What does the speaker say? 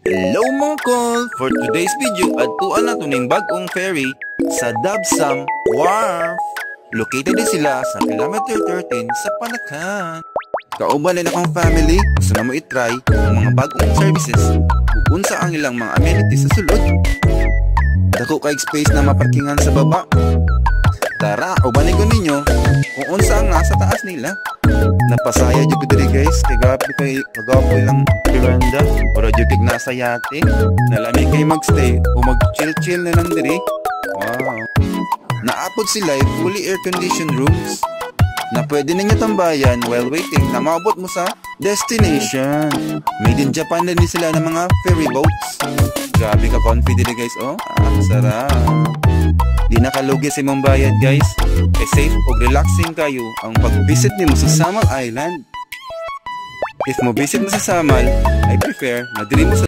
Hello mga call! For today's video, adtuan na ning bagong ferry sa Dabsam Wharf. Located din sila sa kilometer 13 sa Panakan. Kauban din akong family, gusto na mo itry ang mga bagong services kung unsa ang ilang mga amenities sa sulod. Dako kay space na maparkingan sa baba. Tara, ubanin ko ninyo kung unsa ang nasa taas nila. Napasaya jud ko diri guys, kay kagapo lang veranda para jud kay nasa yate. Nalami kay magstay o mag-chill na lang diri. Wow. Naapod sila fully air-conditioned rooms na pwede ninyo tambayan while waiting na maabot mo sa destination. Made in Japan din sila ng mga ferry boats. Grabe ka confident guys, oh. Sarap. Di nakalugi sa imong bayad guys. Kay safe o relaxing kayo ang pag-visit nimo sa Samal Island. If mo visit mo sa Samal, I prefer na diri mo sa